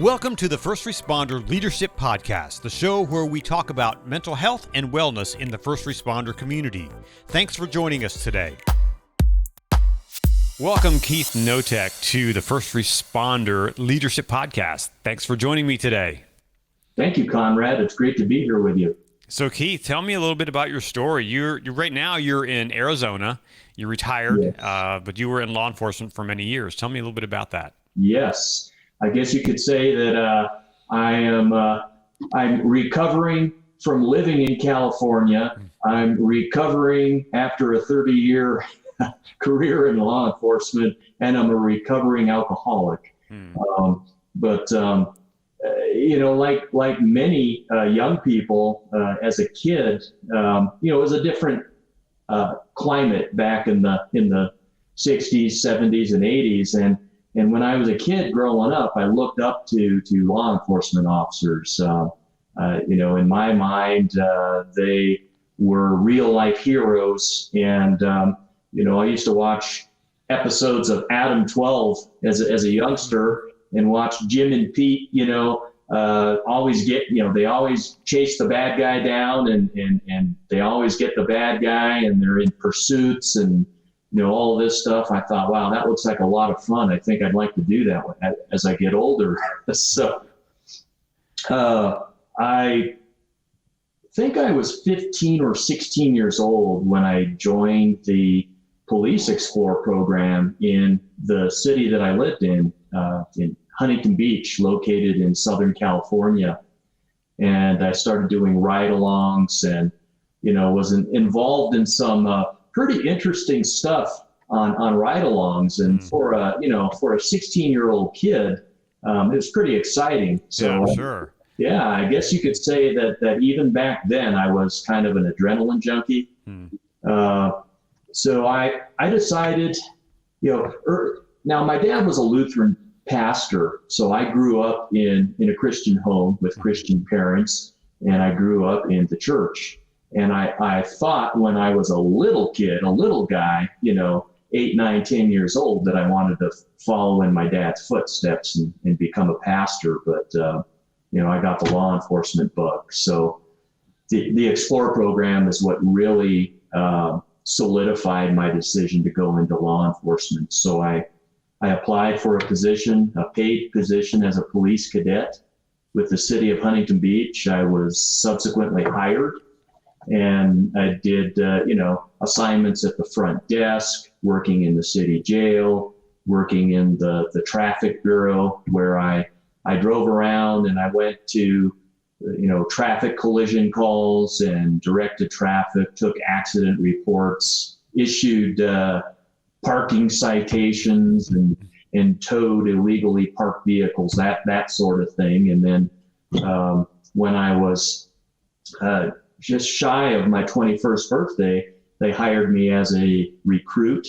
Welcome to the First Responder Leadership Podcast, the show where we talk about mental health and wellness in the first responder community. Thanks for joining us today. Welcome, Keith Knotek, to the First Responder Leadership Podcast. Thanks for joining me today. Thank you, Conrad. It's great to be here with you. So, Keith, tell me a little bit about your story. You're right now you're in Arizona. You're retired, yes. But you were in law enforcement for many years. Tell me a little bit about that. Yes, I guess you could say that I'm recovering from living in California. I'm recovering after a 30-year career in law enforcement, and I'm a recovering alcoholic. Like many young people, as a kid, it was a different climate back in the 60s, 70s, and 80s. And when I was a kid growing up, I looked up to law enforcement officers. In my mind, they were real life heroes. And, I used to watch episodes of Adam 12 as a youngster and watch Jim and Pete, always get, they always chase the bad guy down and they always get the bad guy and they're in pursuits and, all this stuff. I thought, wow, that looks like a lot of fun. I think I'd like to do that as I get older. So I think I was 15 or 16 years old when I joined the Police Explorer program in the city that I lived in Huntington Beach, located in Southern California. And I started doing ride-alongs and, was involved in some pretty interesting stuff on ride-alongs. And for a 16-year-old kid, it was pretty exciting. So, yeah, sure. I guess you could say that even back then I was kind of an adrenaline junkie. So I decided, now my dad was a Lutheran pastor, so I grew up in a Christian home with Christian parents, and I grew up in the church. And I thought when I was a little kid, a little guy, 8, 9, 10 years old, that I wanted to follow in my dad's footsteps and become a pastor. But, I got the law enforcement bug. So the Explorer program is what really solidified my decision to go into law enforcement. So I applied for a paid position as a police cadet with the city of Huntington Beach. I was subsequently hired. And I did, assignments at the front desk, working in the city jail, working in the traffic bureau, where I drove around and I went to, traffic collision calls and directed traffic, took accident reports, issued parking citations and towed illegally parked vehicles, that sort of thing. And then when I was just shy of my 21st birthday, they hired me as a recruit,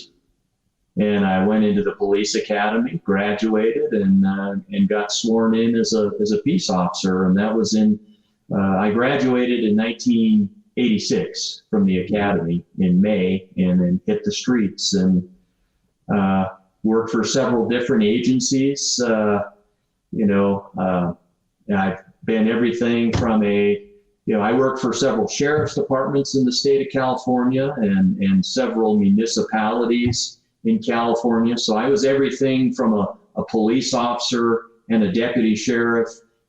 and I went into the police academy, graduated, and got sworn in as a peace officer. And that was I graduated in 1986 from the academy in May, and then hit the streets and worked for several different agencies. I've been everything from I worked for several sheriff's departments in the state of California and several municipalities in California. So I was everything from a police officer and a deputy sheriff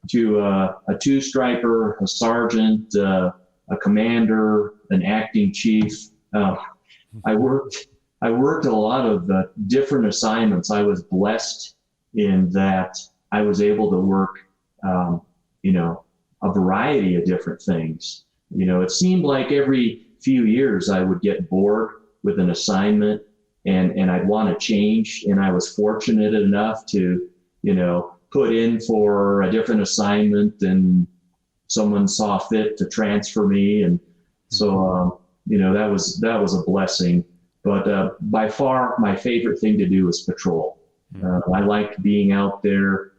to a two-striper, a sergeant, a commander, an acting chief. I worked a lot of different assignments. I was blessed in that I was able to work, a variety of different things. It seemed like every few years I would get bored with an assignment and I'd want to change. And I was fortunate enough to, put in for a different assignment, and someone saw fit to transfer me. And so, that was a blessing. But by far, my favorite thing to do was patrol. I liked being out there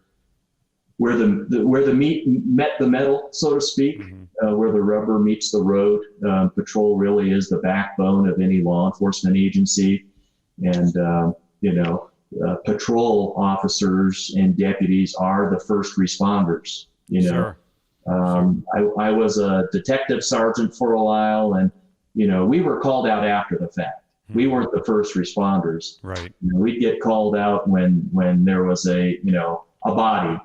where the meat met the metal, so to speak, where the rubber meets the road. Patrol really is the backbone of any law enforcement agency. And, patrol officers and deputies are the first responders, you know. Sure. I was a detective sergeant for a while, and, you know, we were called out after the fact. We weren't the first responders. Right. You know, we'd get called out when there was a body,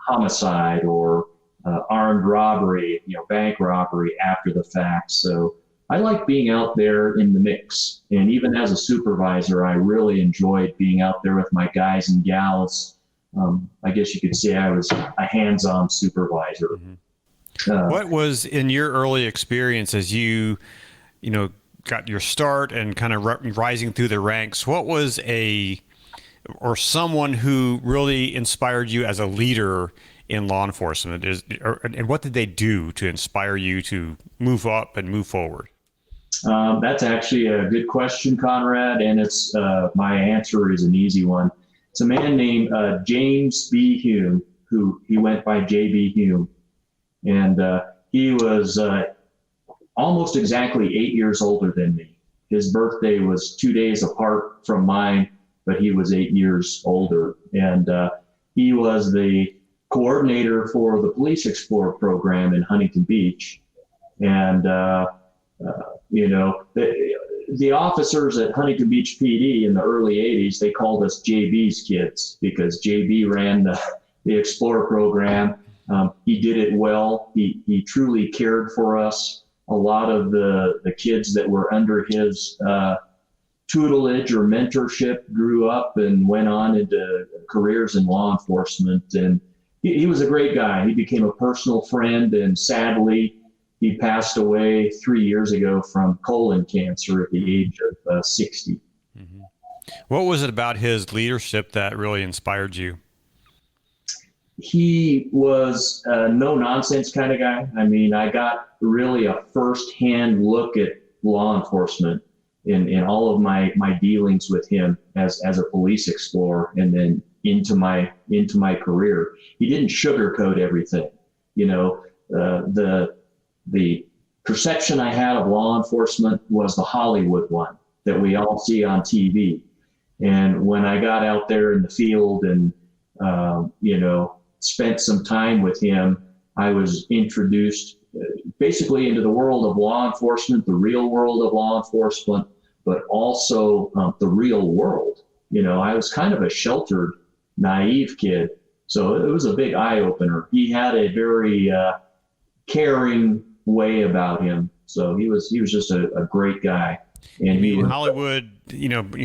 homicide or armed robbery, bank robbery after the fact. So I like being out there in the mix. And even as a supervisor, I really enjoyed being out there with my guys and gals. I guess you could say I was a hands-on supervisor. What was in your early experience as you got your start and kind of rising through the ranks? What was someone who really inspired you as a leader in law enforcement? And what did they do to inspire you to move up and move forward? That's actually a good question, Conrad, and it's my answer is an easy one. It's a man named James B. Hume, who he went by J.B. Hume, and he was almost exactly 8 years older than me. His birthday was 2 days apart from mine, but he was 8 years older, and he was the coordinator for the Police Explorer program in Huntington Beach, and the officers at Huntington Beach PD in the early 80s, they called us JB's kids because JB ran the Explorer program. He did it well. He truly cared for us. A lot of the kids that were under his tutelage or mentorship grew up and went on into careers in law enforcement. And he was a great guy. He became a personal friend, and sadly, he passed away 3 years ago from colon cancer at the age of 60. Mm-hmm. What was it about his leadership that really inspired you? He was a no-nonsense kind of guy. I mean, I got really a first-hand look at law enforcement in all of my dealings with him as a police explorer, and then into my career. He didn't sugarcoat everything. The perception I had of law enforcement was the Hollywood one that we all see on TV. And when I got out there in the field and, spent some time with him, I was introduced basically into the world of law enforcement, the real world of law enforcement, but also the real world. I was kind of a sheltered, naive kid. So it was a big eye opener. He had a very caring way about him. So he was just a great guy. And he was, Hollywood,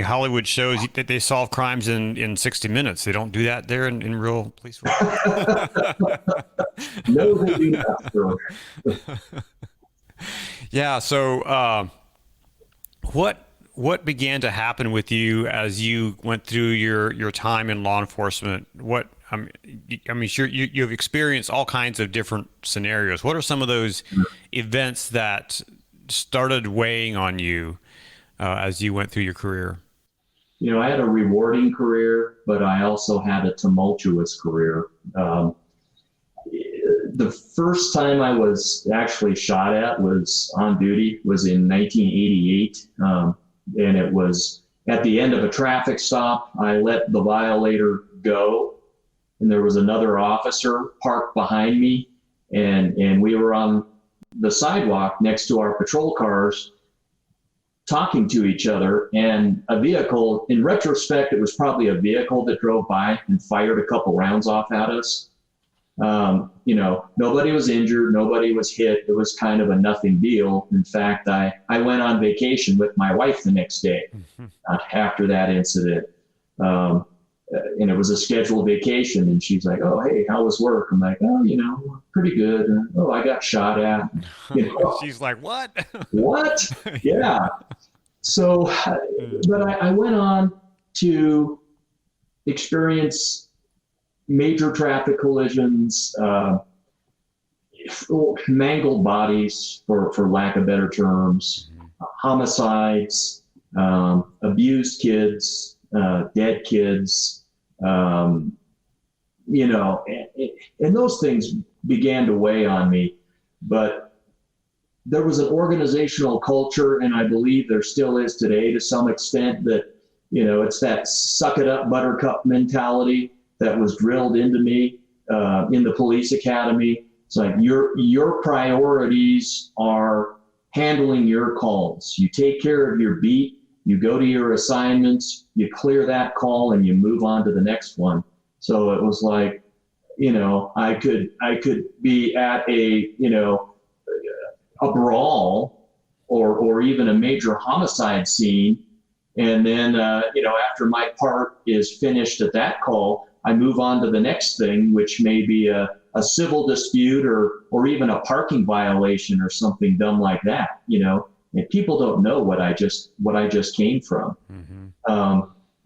Hollywood shows that they solve crimes in 60 minutes. They don't do that there in real police work. No, they do not. Yeah. So, what began to happen with you as you went through your time in law enforcement? Sure, you've experienced all kinds of different scenarios. What are some of those events that started weighing on you as you went through your career? I had a rewarding career, but I also had a tumultuous career. The first time I was actually shot at was on duty, was in 1988. And it was at the end of a traffic stop. I let the violator go, and there was another officer parked behind me, and we were on the sidewalk next to our patrol cars talking to each other, and a vehicle, in retrospect, it was probably a vehicle that drove by and fired a couple rounds off at us. Nobody was injured, nobody was hit. It was kind of a nothing deal. In fact, I went on vacation with my wife the next day after that incident. And it was a scheduled vacation, and she's like, "Oh, hey, how was work?" I'm like, "Oh, pretty good." "Oh, I got shot at." She's like, "What?" What? Yeah. So, but I went on to experience major traffic collisions, mangled bodies, for lack of better terms, homicides, abused kids, dead kids, and those things began to weigh on me. But there was an organizational culture, and I believe there still is today to some extent, that It's that suck it up buttercup mentality that was drilled into me in the police academy. It's like your priorities are handling your calls. You take care of your beat, you go to your assignments, you clear that call, and you move on to the next one. So it was like, I could be at a brawl or even a major homicide scene. And then, after my part is finished at that call, I move on to the next thing, which may be a civil dispute or even a parking violation or something dumb like that, and people don't know what I just came from. Mm-hmm.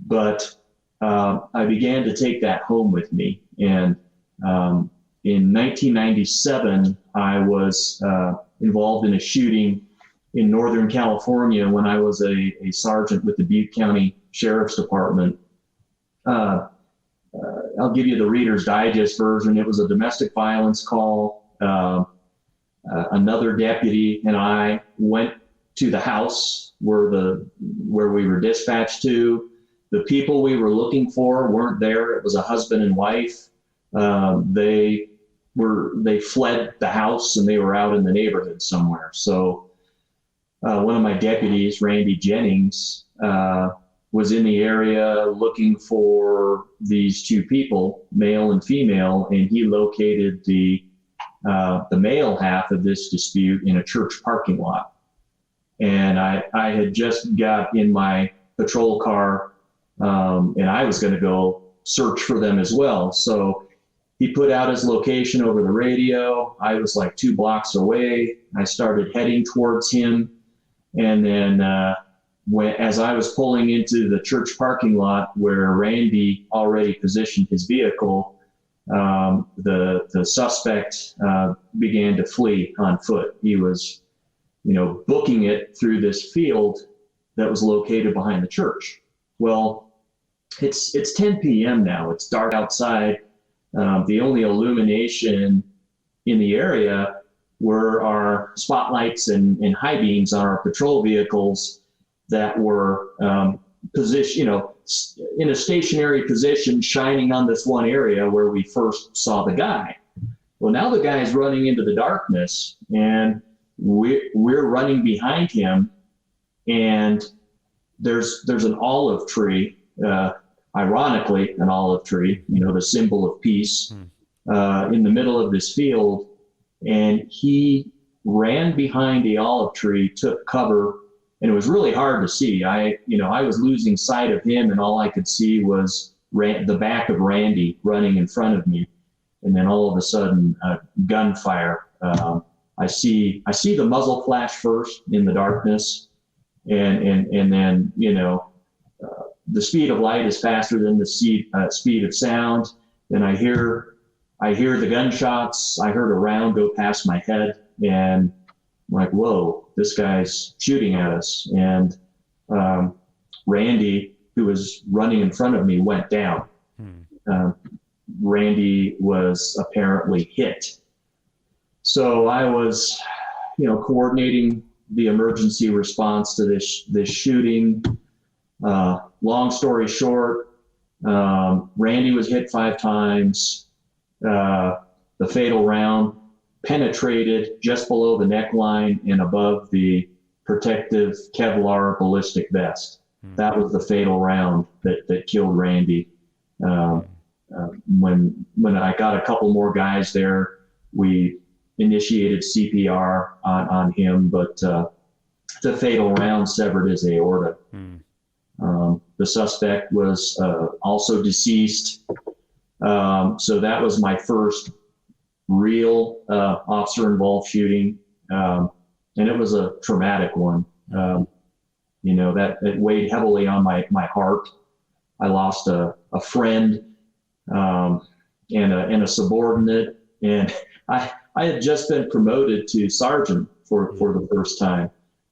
But I began to take that home with me. And in 1997, I was involved in a shooting in Northern California when I was a sergeant with the Butte County Sheriff's Department. I'll give you the Reader's Digest version. It was a domestic violence call. Another deputy and I went to the house where we were dispatched to. The people we were looking for weren't there. It was a husband and wife. They fled the house and they were out in the neighborhood somewhere. So one of my deputies, Randy Jennings, was in the area looking for these two people, male and female, and he located the male half of this dispute in a church parking lot. And I had just got in my patrol car, and I was going to go search for them as well. So he put out his location over the radio. I was like 2 blocks away. I started heading towards him. And then as I was pulling into the church parking lot where Randy already positioned his vehicle, the suspect began to flee on foot. He was, booking it through this field that was located behind the church. Well, it's 10 p.m. now. It's dark outside. The only illumination in the area were our spotlights and high beams on our patrol vehicles that were positioned, in a stationary position, shining on this one area where we first saw the guy. Well, now the guy is running into the darkness, and we're running behind him, and there's an olive tree, ironically, an olive tree, the symbol of peace, in the middle of this field. And he ran behind the olive tree, took cover, and it was really hard to see. I was losing sight of him, and all I could see was the back of Randy running in front of me. And then all of a sudden, gunfire. I see the muzzle flash first in the darkness, and then the speed of light is faster than the speed of sound. And I hear the gunshots. I heard a round go past my head, and I'm like, whoa, this guy's shooting at us. And Randy, who was running in front of me, went down. Randy was apparently hit. So I was, coordinating the emergency response to this shooting. Long story short, Randy was hit 5 times. The fatal round penetrated just below the neckline and above the protective Kevlar ballistic vest. That was the fatal round that killed Randy. When I got a couple more guys there, we initiated CPR on him, but the fatal round severed his aorta. The suspect was also deceased. So that was my first real officer-involved shooting, and it was a traumatic one. That it weighed heavily on my heart. I lost a friend and a subordinate, and I had just been promoted to sergeant for the first time,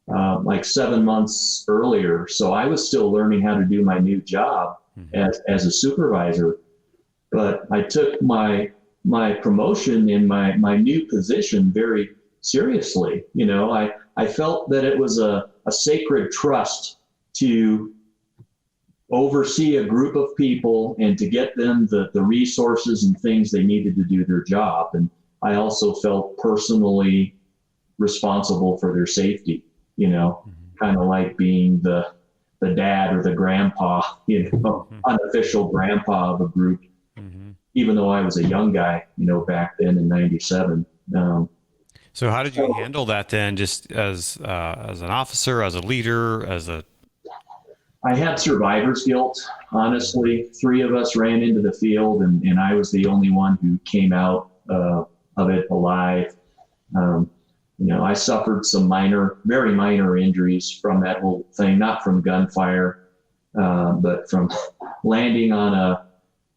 like 7 months earlier. So I was still learning how to do my new job as a supervisor. But I took my promotion in my new position very seriously. I felt that it was a sacred trust to oversee a group of people and to get them the resources and things they needed to do their job. And I also felt personally responsible for their safety, kind of like being the dad or the grandpa, unofficial grandpa of a group, even though I was a young guy, back then in 97. So how did you handle that then, just as an officer, as a leader, I had survivor's guilt, honestly. 3 of us ran into the field, and I was the only one who came out of it alive. I suffered some very minor injuries from that whole thing, not from gunfire, but from landing on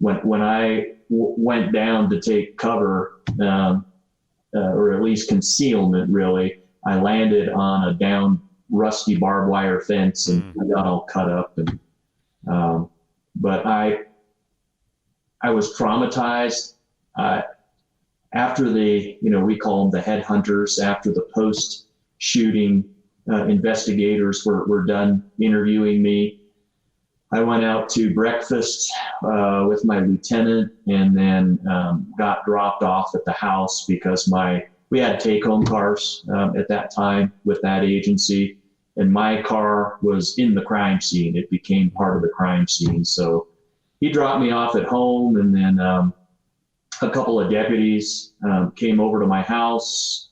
when I went down to take cover, or at least concealment, really, I landed on a down rusty barbed wire fence and I got all cut up. And but I was traumatized. After we call them the headhunters, after the post-shooting investigators were done interviewing me, I went out to breakfast with my lieutenant and then got dropped off at the house because we had take-home cars at that time with that agency, and my car was in the crime scene. It became part of the crime scene. So he dropped me off at home, and then a couple of deputies came over to my house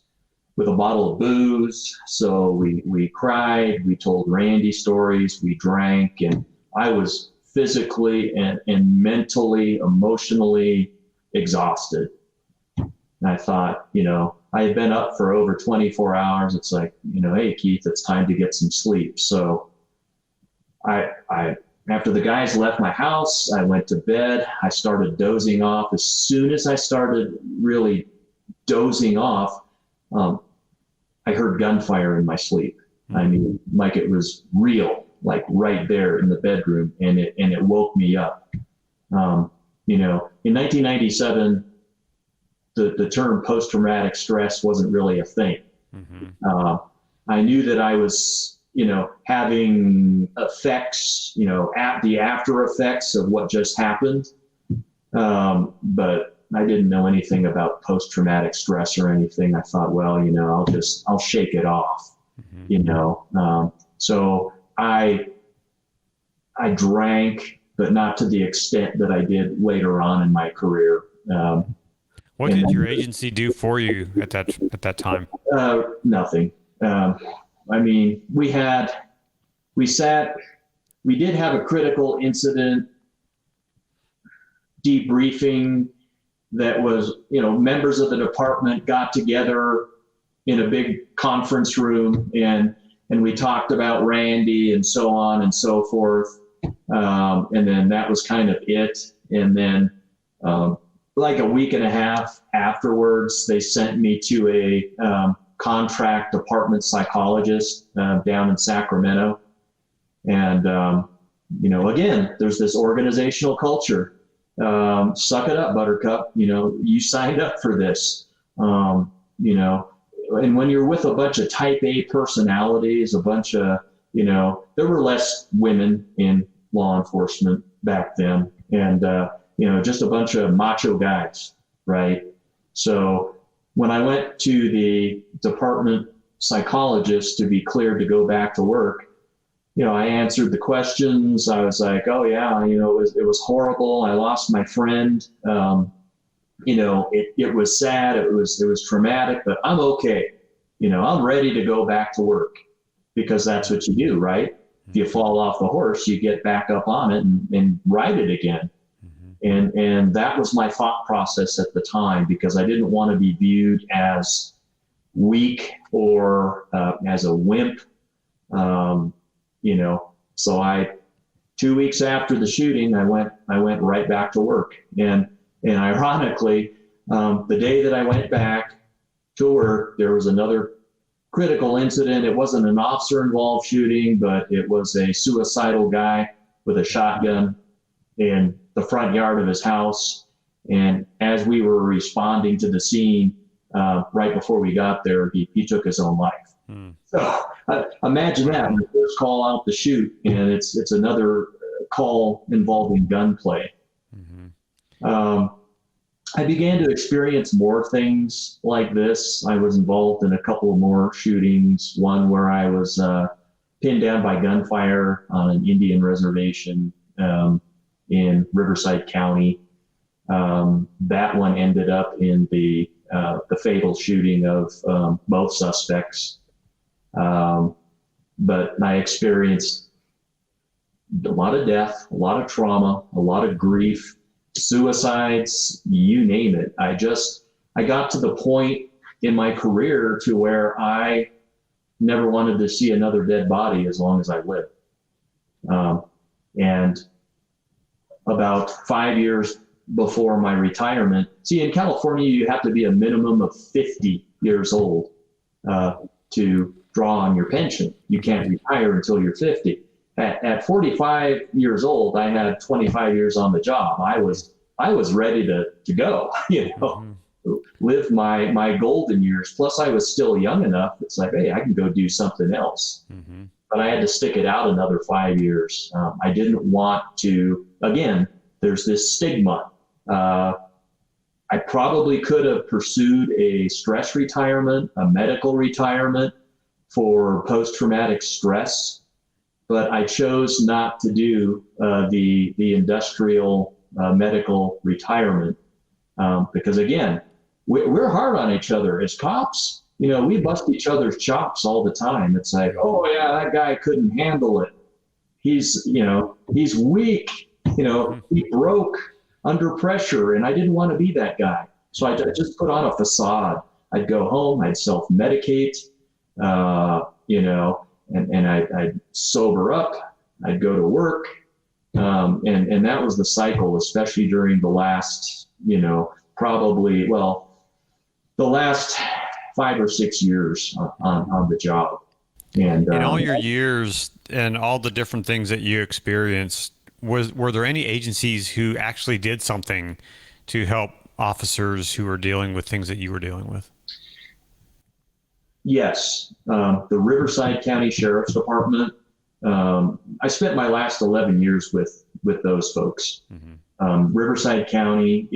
with a bottle of booze. So we cried, we told Randy stories, we drank, and I was physically and mentally, emotionally exhausted. And I thought, I had been up for over 24 hours. It's like, hey, Keith, it's time to get some sleep. So after the guys left my house, I went to bed. I started dozing off. As soon as I started really dozing off, I heard gunfire in my sleep. I mean, like it was real, like right there in the bedroom, and it woke me up. In 1997, the term post-traumatic stress wasn't really a thing. I knew that I was, having effects, the after effects of what just happened. But I didn't know anything about post-traumatic stress or anything. I thought, well, I'll shake it off, so I drank, but not to the extent that I did later on in my career. What did your agency do for you at that time? Nothing. I mean, we did have a critical incident debriefing that was, members of the department got together in a big conference room and we talked about Randy and so on and so forth. And then that was kind of it. And then, like a week and a half afterwards, they sent me to a contract department psychologist down in Sacramento. And, again, there's this organizational culture. Suck it up, Buttercup. You signed up for this. And when you're with a bunch of type A personalities, a bunch of, there were less women in law enforcement back then. And, just a bunch of macho guys, right? So when I went to the department psychologist to be cleared to go back to work, I answered the questions. I was like, oh yeah, it was horrible. I lost my friend. It was sad. It was traumatic, but I'm okay. I'm ready to go back to work because that's what you do, right? If you fall off the horse, you get back up on it and ride it again. And that was my thought process at the time because I didn't want to be viewed as weak or as a wimp. So 2 weeks after the shooting, I went right back to work. And ironically, the day that I went back to work, there was another critical incident. It wasn't an officer-involved shooting, but it was a suicidal guy with a shotgun in the front yard of his house. And as we were responding to the scene, right before we got there, he took his own life. So imagine that, the first call out the shoot, and it's another call involving gunplay. I began to experience more things like this. I was involved in a couple of more shootings, one where I was pinned down by gunfire on an Indian reservation in Riverside County. That one ended up in the fatal shooting of both suspects. But I experienced a lot of death, a lot of trauma, a lot of grief, suicides, you name it. I got to the point in my career to where I never wanted to see another dead body as long as I lived. And about 5 years before my retirement, see, in California, you have to be a minimum of 50 years old to draw on your pension. You can't retire until you're 50. At 45 years old, I had 25 years on the job. I was ready to go, live my golden years. Plus, I was still young enough. It's like, hey, I can go do something else. But I had to stick it out another 5 years. I didn't want to. Again, there's this stigma. I probably could have pursued a stress retirement, a medical retirement for post-traumatic stress, but I chose not to do the industrial medical retirement because, again, we're hard on each other as cops. We bust each other's chops all the time. It's like, oh yeah, that guy couldn't handle it. He's weak. He broke under pressure, and I didn't want to be that guy. So I just put on a facade. I'd go home, I'd self-medicate, and I'd sober up, I'd go to work. And that was the cycle, especially during the last, probably, the last 5 or 6 years on the job. And in all your years and all the different things that you experienced, were there any agencies who actually did something to help officers who were dealing with things that you were dealing with? Yes. The Riverside County Sheriff's Department. I spent my last 11 years with those folks. Riverside County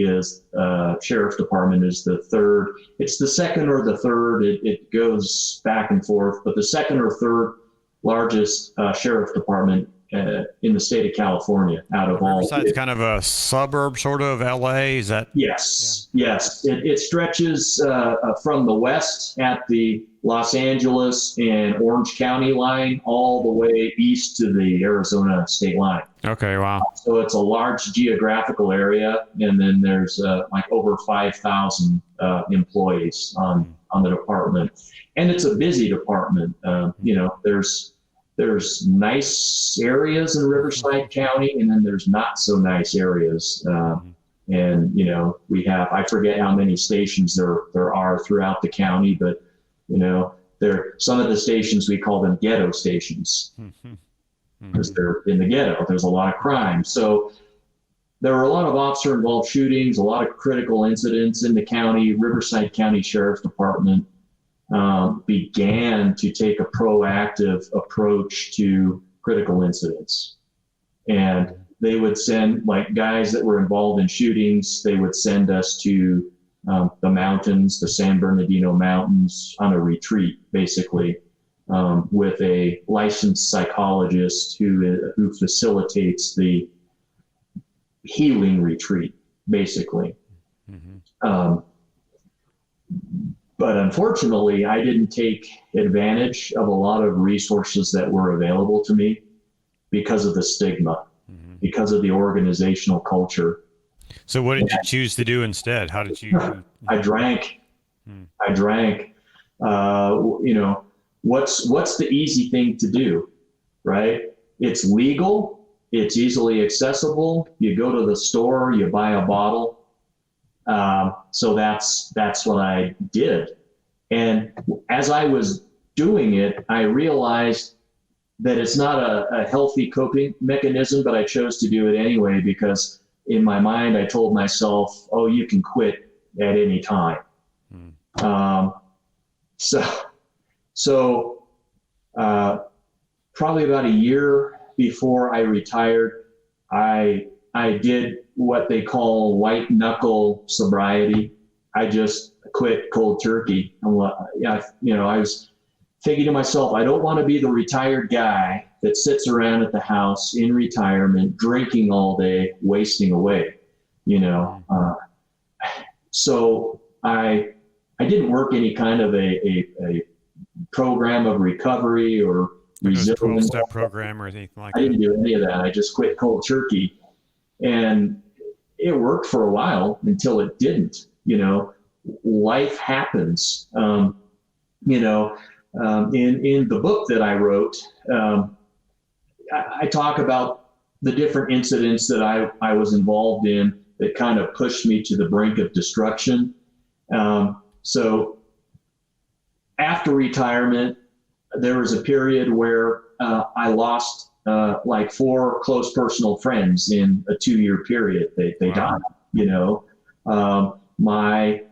Sheriff's Department is the third. It's the second or the third. It goes back and forth, but the second or third largest sheriff's department in the state of California out of all. Riverside's kind of a suburb, sort of LA. Is that? Yes, yeah. Yes. It stretches from the west at the Los Angeles and Orange County line all the way east to the Arizona state line. Okay, wow. So it's a large geographical area, and then there's like over 5,000 employees on the department, and it's a busy department. There's nice areas in Riverside County, and then there's not so nice areas. And we have, I forget how many stations there are throughout the county, but some of the stations, we call them ghetto stations because they're in the ghetto. There's a lot of crime. So there were a lot of officer involved shootings, a lot of critical incidents in the county. Riverside County Sheriff's Department began to take a proactive approach to critical incidents. And they would send, like, guys that were involved in shootings, they would send us to the mountains, the San Bernardino Mountains, on a retreat, basically, with a licensed psychologist who facilitates the healing retreat, basically. But unfortunately, I didn't take advantage of a lot of resources that were available to me because of the stigma, because of the organizational culture. So what did you choose to do instead? How did you? I drank. I drank. What's the easy thing to do, right? It's legal. It's easily accessible. You go to the store, you buy a bottle. So that's what I did. And as I was doing it, I realized that it's not a healthy coping mechanism, but I chose to do it anyway because in my mind, I told myself, oh, you can quit at any time. So probably about a year before I retired, I did what they call white knuckle sobriety. I just quit cold turkey. I was thinking to myself, I don't want to be the retired guy that sits around at the house in retirement, drinking all day, wasting away, So I didn't work any kind of a program of recovery or resilience. 12-step program or anything like that. I didn't do any of that. I just quit cold turkey. And it worked for a while until it didn't. Life happens. In the book that I wrote, I talk about the different incidents that I was involved in that kind of pushed me to the brink of destruction. So after retirement, there was a period where I lost like 4 close personal friends in a 2-year period. They died, my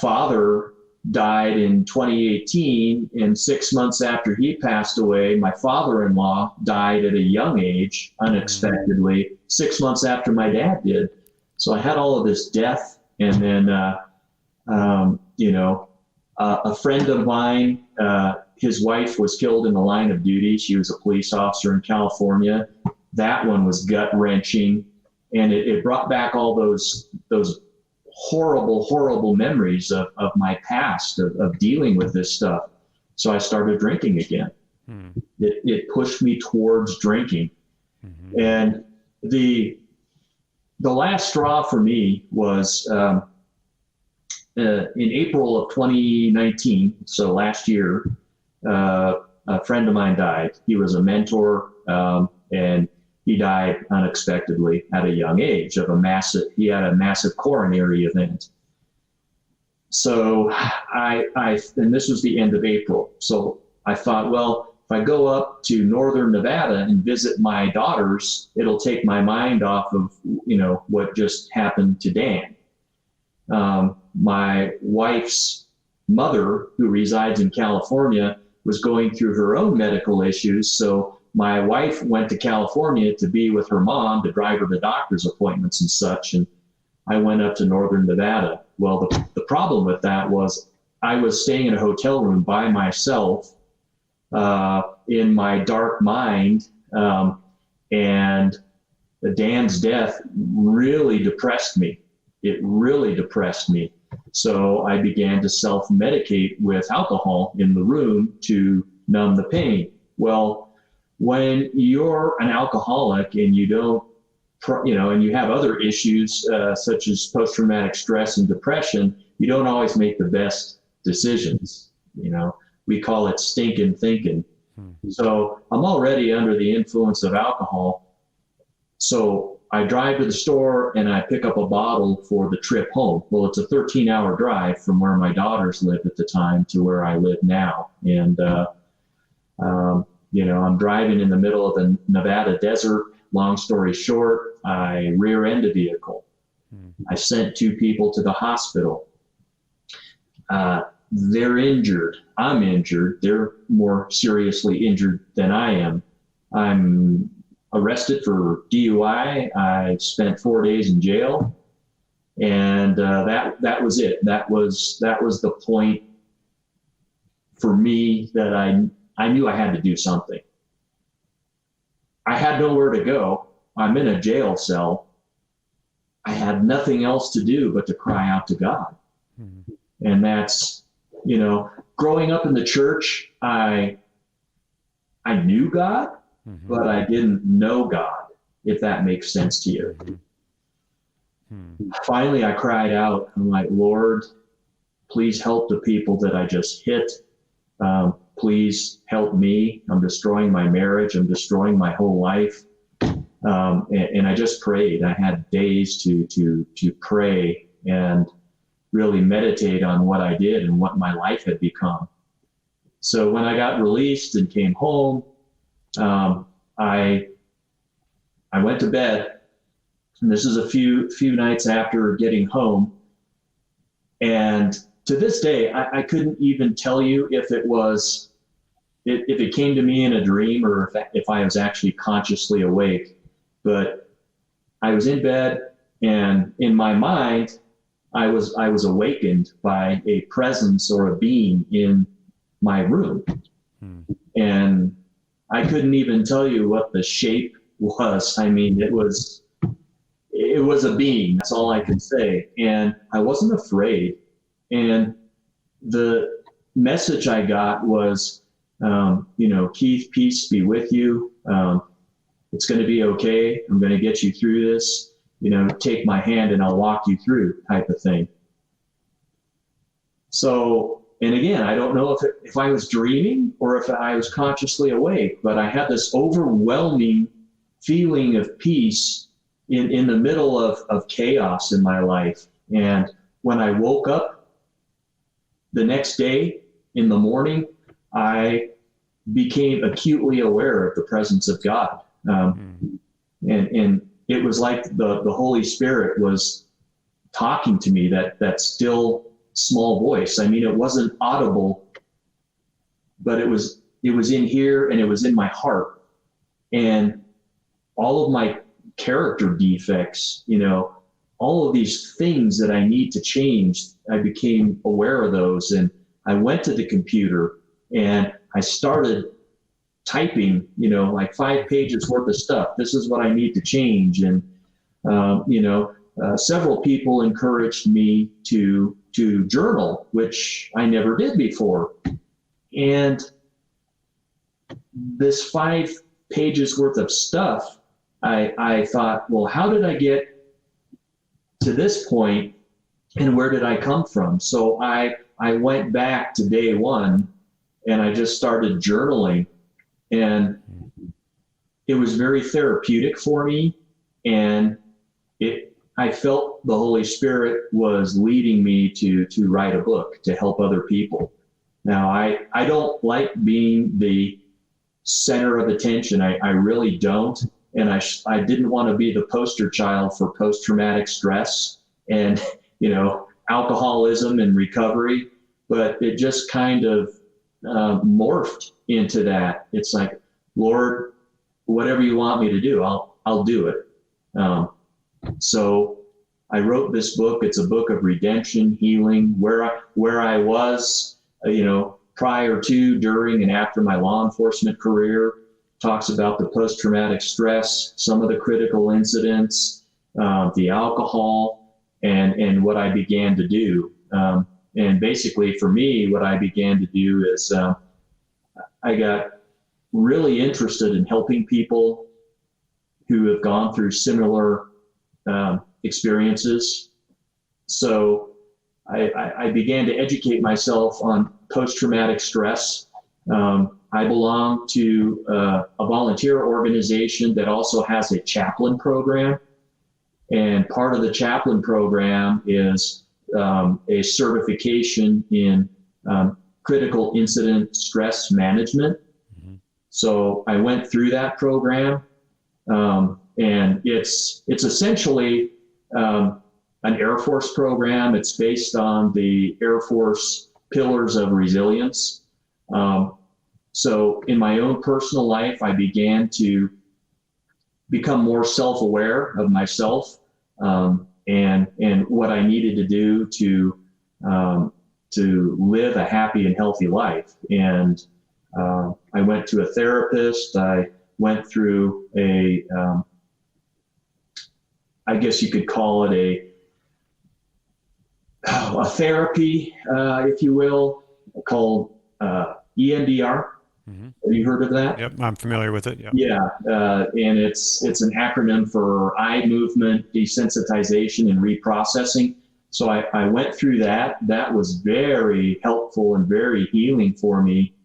father died in 2018, and 6 months after he passed away, my father-in-law died at a young age, unexpectedly, 6 months after my dad did. So I had all of this death, and then, a friend of mine, his wife was killed in the line of duty. She was a police officer in California. That one was gut-wrenching, and it brought back all those horrible memories of my past, of dealing with this stuff. So I started drinking again. It pushed me towards drinking. And the last straw for me was in April of 2019, so last year, a friend of mine died. He was a mentor, and he died unexpectedly at a young age he had a massive coronary event. So and this was the end of April. So I thought, well, if I go up to Northern Nevada and visit my daughters, it'll take my mind off of, what just happened to Dan. My wife's mother, who resides in California, was going through her own medical issues. So my wife went to California to be with her mom, to drive her to doctor's appointments and such. And I went up to Northern Nevada. Well, the problem with that was I was staying in a hotel room by myself, in my dark mind. And Dan's death really depressed me. It really depressed me. So I began to self-medicate with alcohol in the room to numb the pain. Well, when you're an alcoholic and you don't, and you have other issues such as post-traumatic stress and depression, you don't always make the best decisions. We call it stinking thinking. So I'm already under the influence of alcohol. So I drive to the store and I pick up a bottle for the trip home. Well, it's a 13-hour drive from where my daughters lived at the time to where I live now. And, I'm driving in the middle of the Nevada desert. Long story short, I rear-end a vehicle. I sent 2 people to the hospital. They're injured. I'm injured. They're more seriously injured than I am. I'm arrested for DUI. I spent 4 days in jail, and that was it. That was the point for me that I knew I had to do something. I had nowhere to go. I'm in a jail cell. I had nothing else to do but to cry out to God. And that's, growing up in the church, I knew God, but I didn't know God, if that makes sense to you. Finally, I cried out. I'm like, Lord, please help the people that I just hit. Please help me. I'm destroying my marriage. I'm destroying my whole life. And I just prayed. I had days to pray and really meditate on what I did and what my life had become. So when I got released and came home, I went to bed, and this is a few nights after getting home. And to this day, I couldn't even tell you if it came to me in a dream or if I was actually consciously awake. But I was in bed, and in my mind, I was awakened by a presence or a being in my room. And I couldn't even tell you what the shape was. I mean, it was a being. That's all I can say. And I wasn't afraid. And the message I got was, Keith, peace be with you. It's going to be okay. I'm going to get you through this. Take my hand and I'll walk you through, type of thing. So, and again, I don't know if I was dreaming or if I was consciously awake, but I had this overwhelming feeling of peace in the middle of chaos in my life. And when I woke up the next day in the morning, I became acutely aware of the presence of God. And it was like the Holy Spirit was talking to me, that still small voice. I mean, it wasn't audible, but it was in here and it was in my heart. And all of my character defects, all of these things that I need to change, I became aware of those. And I went to the computer and I started typing, like 5 pages worth of stuff. This is what I need to change. And, several people encouraged me to journal, which I never did before. And this 5 pages worth of stuff, I thought, well, how did I get to this point and where did I come from? So I went back to day one and I just started journaling, and it was very therapeutic for me. And I felt the Holy Spirit was leading me to write a book to help other people. Now, I don't like being the center of attention. I really don't. And I didn't want to be the poster child for post-traumatic stress and, alcoholism and recovery, but it just kind of morphed into that. It's like, Lord, whatever you want me to do, I'll do it. So I wrote this book. It's a book of redemption, healing, where I was, prior to, during, and after my law enforcement career. Talks about the post-traumatic stress, some of the critical incidents, the alcohol, and what I began to do. And basically for me, what I began to do is I got really interested in helping people who have gone through similar experiences. So I began to educate myself on post-traumatic stress. I belong to a volunteer organization that also has a chaplain program. And part of the chaplain program is a certification in critical incident stress management. So I went through that program, and it's essentially an Air Force program. It's based on the Air Force pillars of resilience. So in my own personal life, I began to become more self-aware of myself and what I needed to do to live a happy and healthy life. And I went to a therapist. I went through I guess you could call it a therapy, if you will, called EMDR. Have you heard of that? Yep, I'm familiar with it. Yep. Yeah, and it's an acronym for eye movement desensitization and reprocessing. So I went through that. That was very helpful and very healing for me.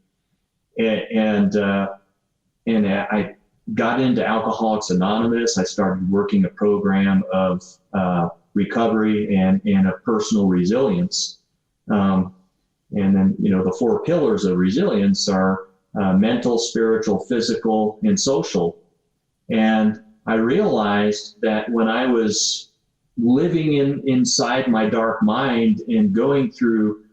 And I got into Alcoholics Anonymous. I started working a program of recovery and a personal resilience. And then, the 4 pillars of resilience are mental, spiritual, physical, and social. And I realized that when I was living inside my dark mind and going through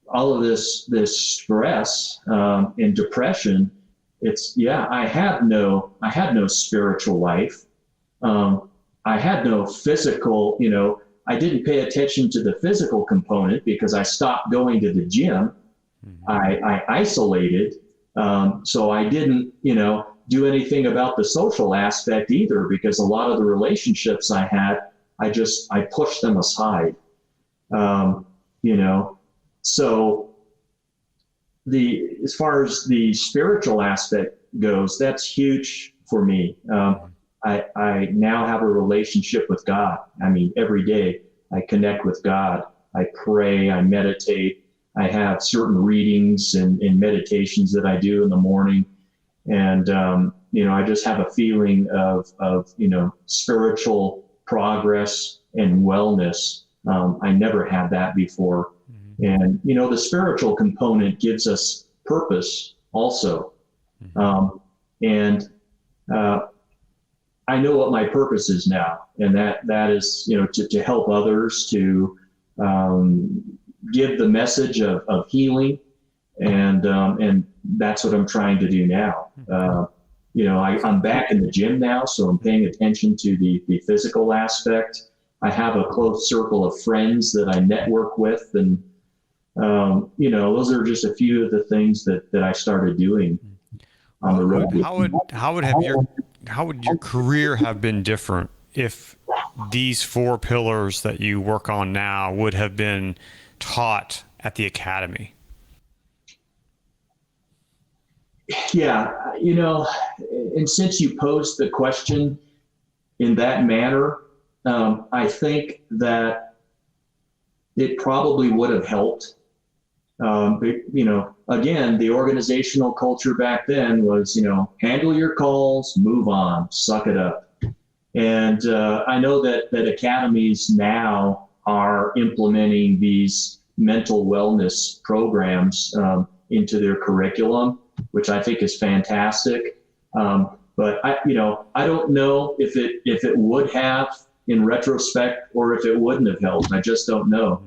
all of this stress and depression, I had no spiritual life. I had no physical, I didn't pay attention to the physical component because I stopped going to the gym. I isolated. So I didn't, do anything about the social aspect either, because a lot of the relationships I had, I pushed them aside. So as far as the spiritual aspect goes, that's huge for me. I now have a relationship with God. I mean, every day I connect with God. I pray, I meditate. I have certain readings and meditations that I do in the morning. And, I just have a feeling of spiritual progress and wellness. I never had that before. And, the spiritual component gives us purpose also. I know what my purpose is now, and that is, to help others, to give the message of healing, and that's what I'm trying to do now. I'm back in the gym now, so I'm paying attention to the physical aspect. I have a close circle of friends that I network with, and those are just a few of the things that I started doing on the road. How would your career have been different if these 4 pillars that you work on now would have been taught at the academy? Yeah, and since you posed the question in that manner, I think that it probably would have helped. Again, the organizational culture back then was, handle your calls, move on, suck it up. And I know that academies now are implementing these mental wellness programs into their curriculum, which I think is fantastic. But I don't know if it would have in retrospect or if it wouldn't have helped. I just don't know.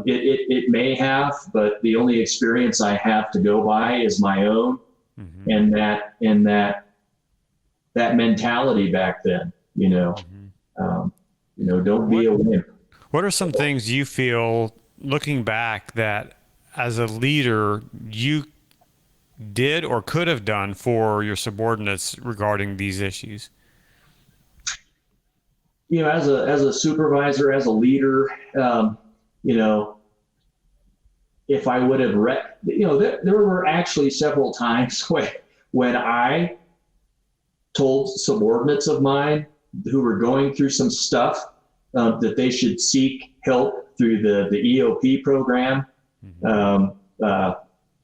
It may have, but the only experience I have to go by is my own, and that mentality back then. Don't be a wimp. What are some things you feel, looking back, that as a leader you did or could have done for your subordinates regarding these issues? As a supervisor, as a leader, if I would have there were actually several times when I told subordinates of mine who were going through some stuff that they should seek help through the EOP program,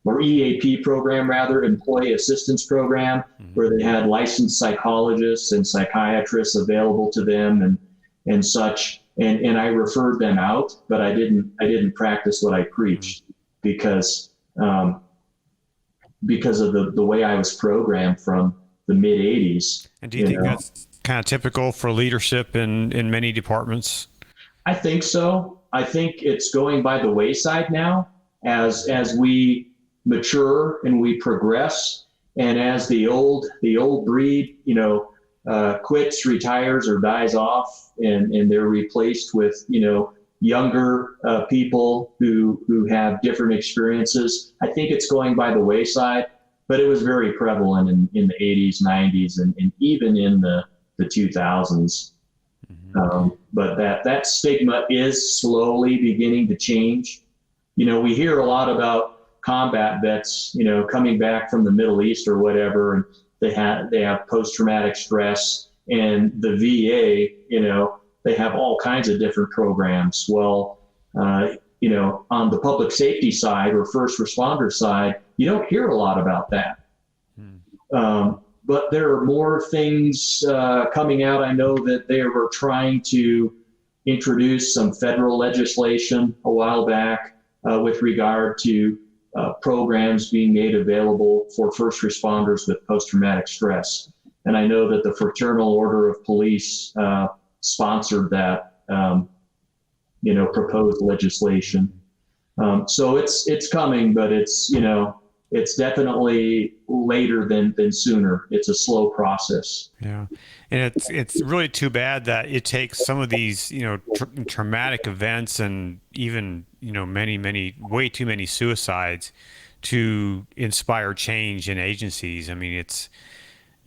or EAP program rather, Employee Assistance Program, where they had licensed psychologists and psychiatrists available to them and such. And I referred them out, but I didn't practice what I preached because of the way I was programmed from the mid 80s. And do you think that's kind of typical for leadership in many departments? I think so. I think it's going by the wayside now as we mature and we progress, and as the old breed, quits, retires, or dies off, and they're replaced with, younger people who have different experiences. I think it's going by the wayside, but it was very prevalent in the 80s, 90s, and even in the 2000s. But that stigma is slowly beginning to change. We hear a lot about combat vets, coming back from the Middle East or whatever, and they have post-traumatic stress, and the VA, they have all kinds of different programs. Well, on the public safety side or first responder side, you don't hear a lot about that. But there are more things coming out. I know that they were trying to introduce some federal legislation a while back with regard to programs being made available for first responders with post-traumatic stress. And I know that the Fraternal Order of Police sponsored that, proposed legislation. So it's coming, but it's, it's definitely later than sooner. It's a slow process. Yeah, and it's really too bad that it takes some of these, traumatic events and even, many way too many suicides to inspire change in agencies. I mean, it's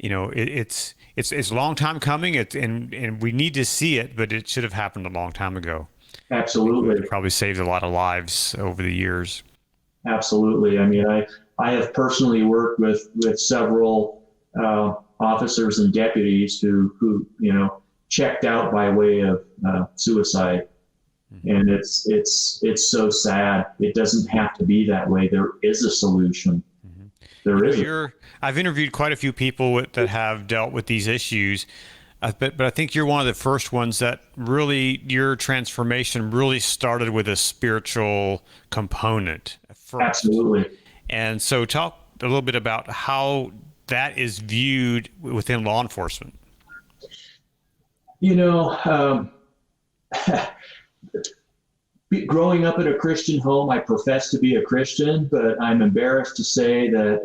a long time coming. And we need to see it, but it should have happened a long time ago. Absolutely. It probably saved a lot of lives over the years. Absolutely. I mean, I have personally worked with several officers and deputies who checked out by way of suicide, and it's so sad. It doesn't have to be that way. There is a solution. There is. I've interviewed quite a few people that have dealt with these issues, but I think you're one of the first ones that really, your transformation really started with a spiritual component first. Absolutely. And so talk a little bit about how that is viewed within law enforcement. Growing up in a Christian home, I profess to be a Christian, but I'm embarrassed to say that,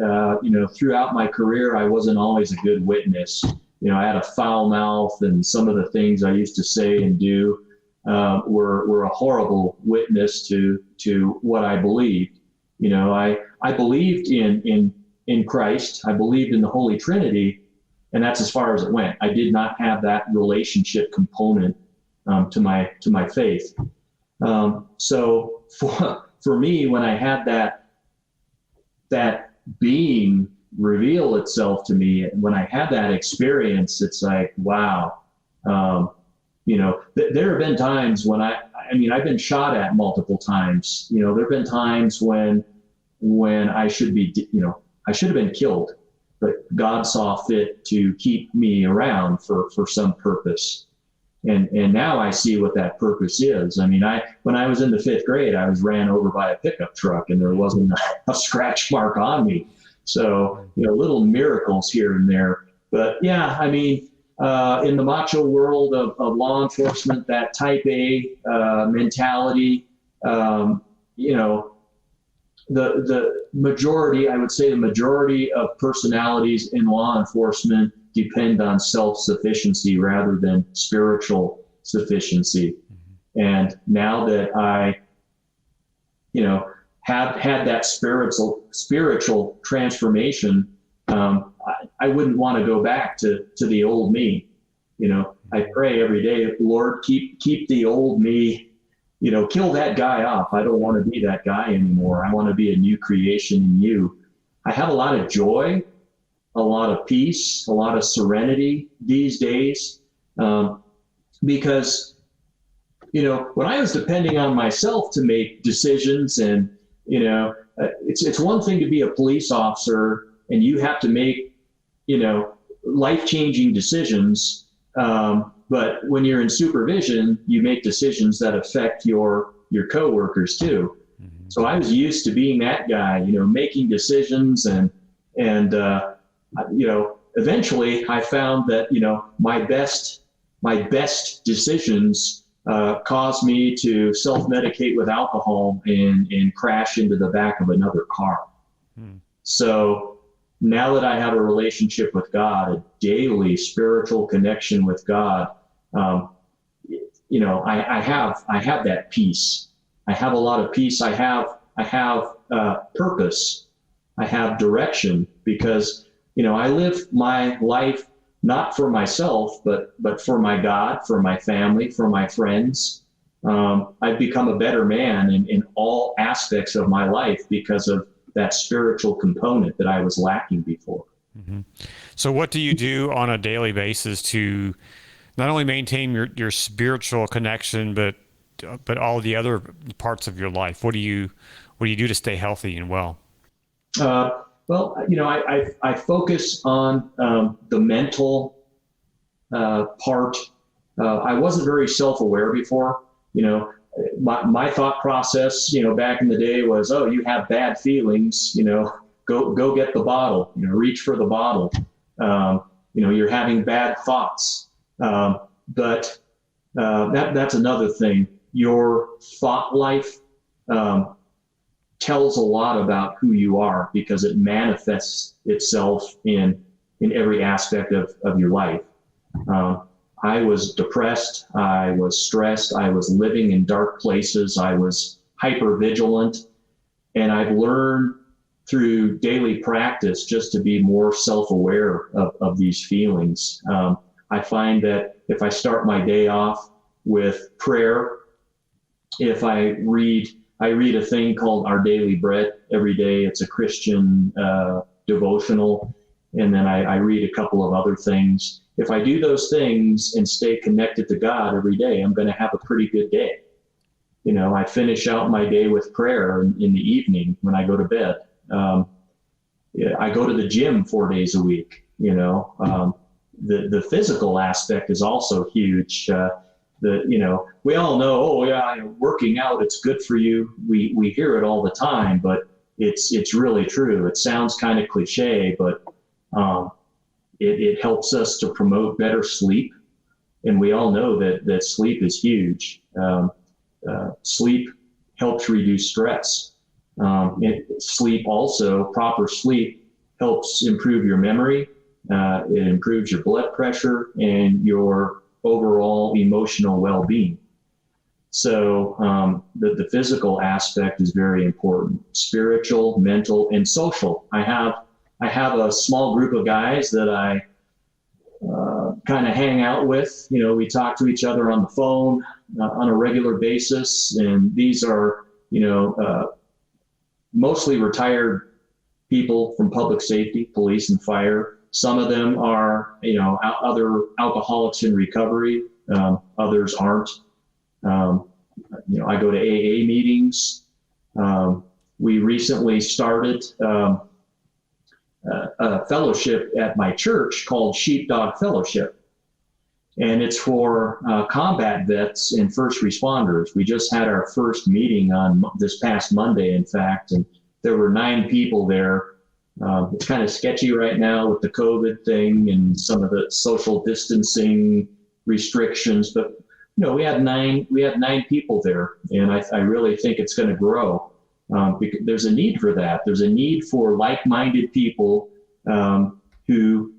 throughout my career, I wasn't always a good witness. I had a foul mouth, and some of the things I used to say and do were a horrible witness to what I believed. I believed in Christ. I believed in the Holy Trinity, and that's as far as it went. I did not have that relationship component to my faith. So for me, when I had that being reveal itself to me, and when I had that experience, it's like, wow. There have been times when I've been shot at multiple times. There have been times when I should have been killed, but God saw fit to keep me around for some purpose. And now I see what that purpose is. When I was in the 5th grade, I was ran over by a pickup truck, and there wasn't a scratch mark on me. So, little miracles here and there. But yeah, in the macho world of law enforcement, that type A mentality, the majority, I would say the majority of personalities in law enforcement depend on self-sufficiency rather than spiritual sufficiency. And now that I, have had that spiritual transformation, I wouldn't want to go back to the old me. I pray every day, Lord, keep the old me, kill that guy off. I don't want to be that guy anymore. I want to be a new creation in you. I have a lot of joy, a lot of peace, a lot of serenity these days, because, when I was depending on myself to make decisions, and, it's one thing to be a police officer and you have to make, life-changing decisions. But when you're in supervision, you make decisions that affect your coworkers too. Mm-hmm. So I was used to being that guy, making decisions, and eventually I found that, my best decisions caused me to self-medicate with alcohol and crash into the back of another car. So now that I have a relationship with God, a daily spiritual connection with God, I have that peace. I have a lot of peace. I have purpose. I have direction, because, I live my life not for myself, but for my God, for my family, for my friends. I've become a better man in all aspects of my life because of that spiritual component that I was lacking before. Mm-hmm. So what do you do on a daily basis to not only maintain your spiritual connection, but all the other parts of your life? What do you do to stay healthy and well? Well, I focus on the mental part. I wasn't very self-aware before. My thought process, back in the day was, oh, you have bad feelings, go get the bottle, reach for the bottle. You're having bad thoughts. But that's another thing. Your thought life tells a lot about who you are, because it manifests itself in every aspect of your life. I was depressed, I was stressed, I was living in dark places, I was hyper vigilant, and I've learned through daily practice just to be more self-aware of these feelings. I find that if I start my day off with prayer, if I read a thing called Our Daily Bread every day. It's a Christian devotional. And then I read a couple of other things. If I do those things and stay connected to God every day, I'm going to have a pretty good day. You know, I finish out my day with prayer in the evening when I go to bed. I go to the gym 4 days a week. You know, the physical aspect is also huge. We all know, oh yeah, working out, it's good for you. We hear it all the time, but it's really true. It sounds kind of cliche, but it helps us to promote better sleep. And we all know that sleep is huge. Sleep helps reduce stress. Proper sleep helps improve your memory. It improves your blood pressure and your overall emotional well-being. So the physical aspect is very important. Spiritual, mental, and social. I have a small group of guys that I kind of hang out with. You know, we talk to each other on the phone on a regular basis, and these are, mostly retired people from public safety, police and fire. Some of them are, other alcoholics in recovery. Others aren't. I go to AA meetings. We recently started a fellowship at my church called Sheepdog Fellowship. And it's for combat vets and first responders. We just had our first meeting on this past Monday, in fact, and there were 9 people there. It's kind of sketchy right now with the COVID thing and some of the social distancing restrictions, but we had 9 people there, and I really think it's going to grow. Because there's a need for that. There's a need for like-minded people who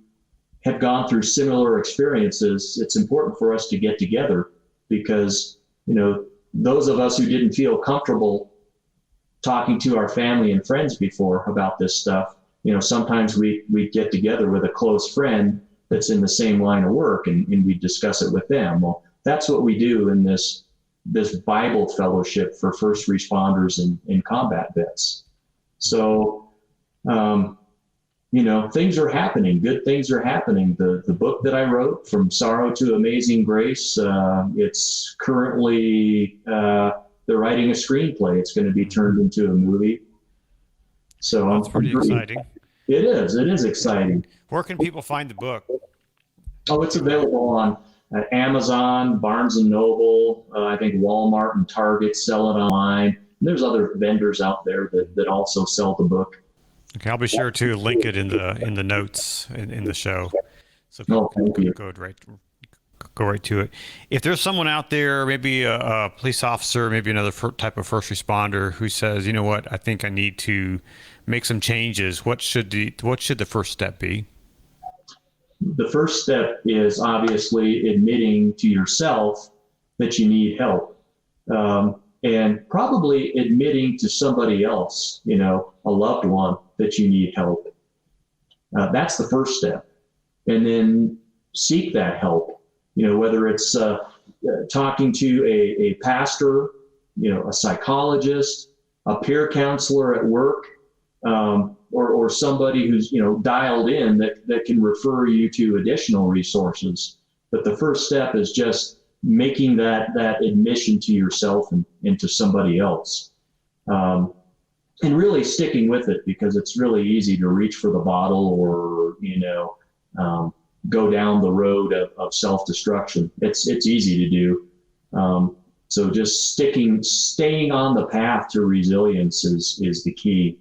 have gone through similar experiences. It's important for us to get together because, those of us who didn't feel comfortable talking to our family and friends before about this stuff, sometimes we get together with a close friend that's in the same line of work and we discuss it with them. Well, that's what we do in this Bible fellowship for first responders and combat vets. So, things are happening. Good things are happening. The book that I wrote, From Sorrow to Amazing Grace, it's currently, they're writing a screenplay. It's going to be turned into a movie. So that's pretty exciting. It is exciting. Where can people find the book? Oh, it's available on Amazon, Barnes and Noble. I think Walmart and Target sell it online. And there's other vendors out there that also sell the book. Okay, I'll be sure to link it in the notes in the show, so people can go right to it. If there's someone out there, maybe a police officer, maybe another type of first responder, who says, you know what, I think I need to make some changes, what should the first step be? The first step is obviously admitting to yourself that you need help, and probably admitting to somebody else, a loved one, that you need help. That's the first step. And then seek that help, whether it's talking to a pastor, a psychologist, a peer counselor at work, or somebody who's dialed in that can refer you to additional resources. But the first step is just making that admission to yourself and to somebody else, and really sticking with it, because it's really easy to reach for the bottle or go down the road of self-destruction. It's easy to do. So just staying on the path to resilience is the key.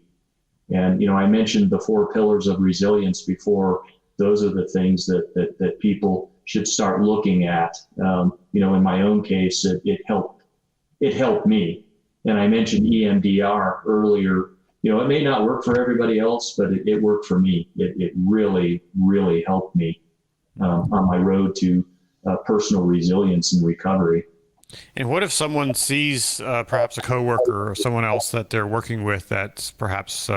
And, I mentioned the 4 pillars of resilience before. Those are the things that people should start looking at. In my own case, it helped me. And I mentioned EMDR earlier. It may not work for everybody else, but it worked for me. It really, really helped me on my road to personal resilience and recovery. And what if someone sees perhaps a coworker or someone else that they're working with that's perhaps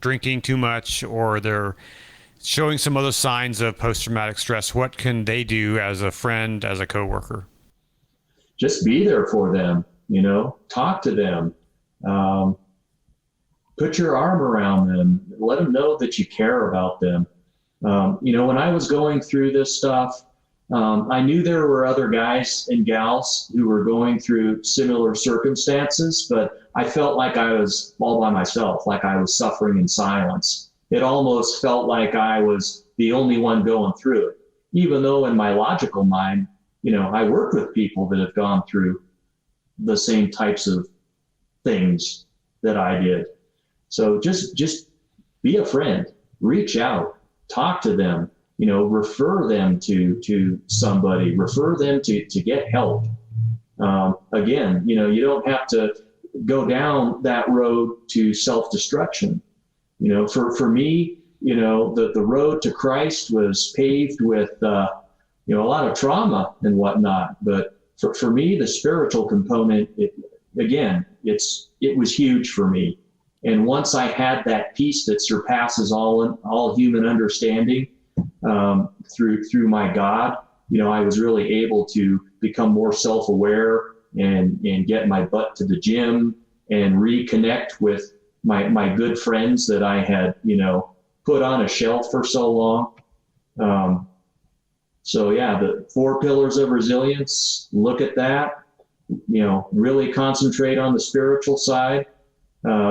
drinking too much, or they're showing some other signs of post-traumatic stress? What can they do as a friend, as a coworker? Just be there for them, talk to them, put your arm around them, let them know that you care about them. When I was going through this stuff, I knew there were other guys and gals who were going through similar circumstances, but I felt like I was all by myself, like I was suffering in silence. It almost felt like I was the only one going through it, even though in my logical mind, I work with people that have gone through the same types of things that I did. So just be a friend, reach out, talk to them, refer them to somebody, refer them to get help. Again, you don't have to go down that road to self-destruction. For me, the road to Christ was paved with, a lot of trauma and whatnot. But for me, the spiritual component, it was huge for me. And once I had that peace that surpasses all human understanding, through my God, I was really able to become more self-aware and get my butt to the gym and reconnect with my good friends that I had, put on a shelf for so long. So yeah, the 4 pillars of resilience, look at that, really concentrate on the spiritual side,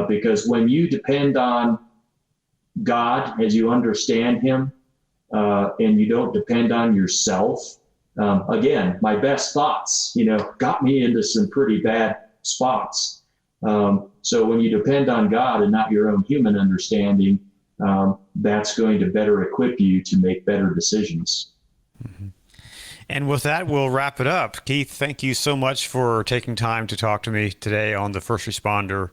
because when you depend on God as you understand him, and you don't depend on yourself, again, my best thoughts, got me into some pretty bad spots. So when you depend on God and not your own human understanding, that's going to better equip you to make better decisions. Mm-hmm. And with that, we'll wrap it up. Keith, thank you so much for taking time to talk to me today on the First Responder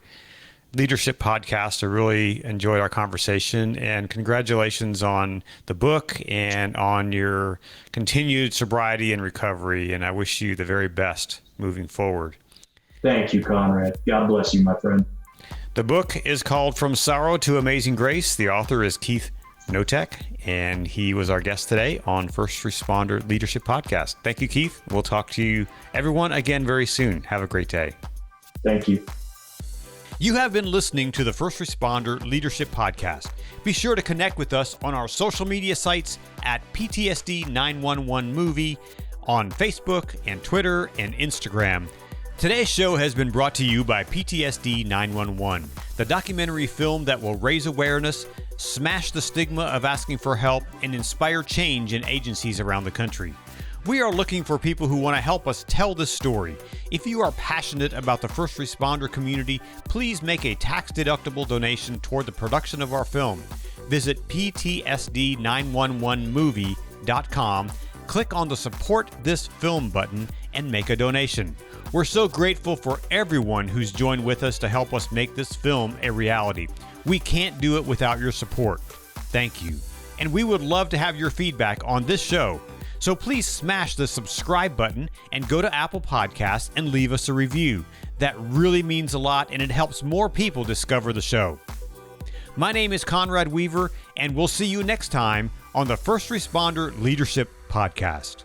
Leadership Podcast. I really enjoyed our conversation, and congratulations on the book and on your continued sobriety and recovery. And I wish you the very best moving forward. Thank you, Conrad. God bless you, my friend. The book is called From Sorrow to Amazing Grace. The author is Keith Knotek, and he was our guest today on First Responder Leadership Podcast. Thank you, Keith. We'll talk to you, everyone, again very soon. Have a great day. Thank you. You have been listening to the First Responder Leadership Podcast. Be sure to connect with us on our social media sites at PTSD 911 Movie on Facebook and Twitter and Instagram. Today's show has been brought to you by PTSD 911, the documentary film that will raise awareness, smash the stigma of asking for help, and inspire change in agencies around the country. We are looking for people who want to help us tell this story. If you are passionate about the first responder community, please make a tax-deductible donation toward the production of our film. Visit ptsd911movie.com, click on the Support This Film button, and make a donation. We're so grateful for everyone who's joined with us to help us make this film a reality. We can't do it without your support. Thank you. And we would love to have your feedback on this show. So please smash the subscribe button and go to Apple Podcasts and leave us a review. That really means a lot, and it helps more people discover the show. My name is Conrad Weaver, and we'll see you next time on the First Responder Leadership Podcast.